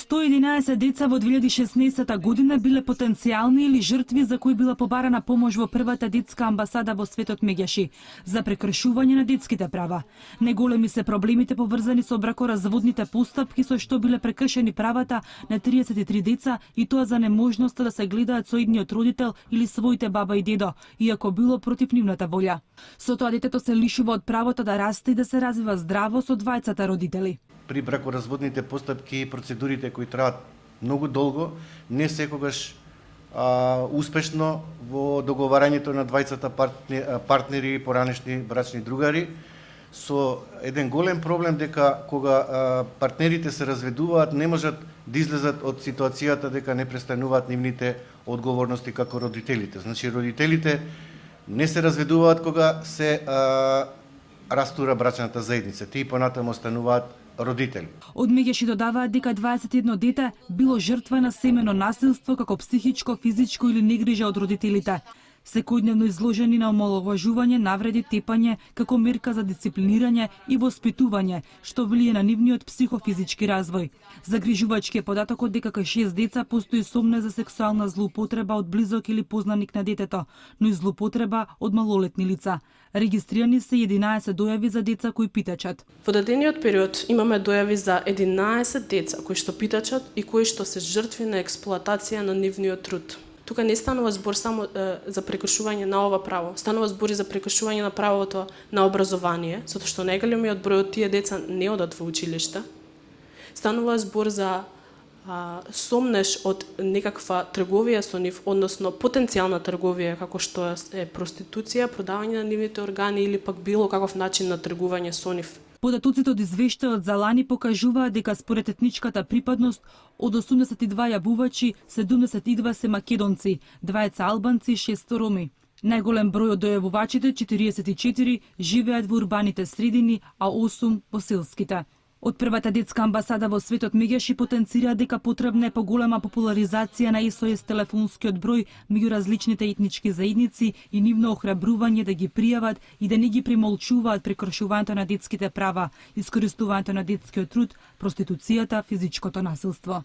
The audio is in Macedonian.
111 деца во 2016 година биле потенцијални или жртви за кои била побарана помош во првата детска амбасада во светот Меѓаши за прекршување на детските права. Неголеми се проблемите поврзани со бракоразводните постапки со што биле прекршени правата на 33 деца и тоа за неможноста да се гледаат со едниот родител или своите баба и дедо, иако било против нивната волја. Со тоа детето се лишува од правото да расте и да се развива здраво со двајцата родители. При бракоразводните постапки и процедурите кои траат многу долго, не секогаш успешно во договарањето на двајцата партнери, поранешни брачни другари, со еден голем проблем дека кога партнерите се разведуваат, не можат да излезат од ситуацијата дека не престануваат нивните одговорности како родителите. Значи, родителите не се разведуваат кога се растура брачната заедница. Тие понатаму остануваат родители. Од Меѓаши додаваат дека 21 дете било жртва на семено насилство како психичко, физичко или негрижа од родителите. Секојдневно изложени на омаловажување, навреди, тепање како мерка за дисциплинирање и воспитување, што влие на нивниот психофизички развој. Загрижувачки е податокот дека кај 6 деца постои сомне за сексуална злоупотреба од близок или познаник на детето, но и злоупотреба од малолетни лица. Регистрирани се 11 дојави за деца кои питачат. Во дадениот период имаме дојави за 11 деца кои што питачат и кои што се жртви на експлоатација на нивниот труд. Тука не станува збор само за прекршување на ова право, станува збор и за прекршување на правото на образование, затоа што најголемиот број од тие деца не одат во училиште. Станува збор за сомнеш од некаква трговија со нив, односно потенцијална трговија, како што е проституција, продавање на нивните органи или пак било каков начин на тргување со нив. Податоците од извештајот за лани покажуваат дека според етничката припадност од 82 јавувачи, 72 се македонци, 20 албанци и 6 роми. Најголем број од дојавувачите, 44, живеат во урбаните средини, а 8 во селските. Од првата детска амбасада во светот Меѓаши потенцира дека потребна е поголема популаризација на СОС телефонскиот број меѓу различните етнички заедници и нивно охрабрување да ги пријават и да не ги премолчуваат прекршувањето на детските права, искористувањето на детскиот труд, проституцијата, физичкото насилство.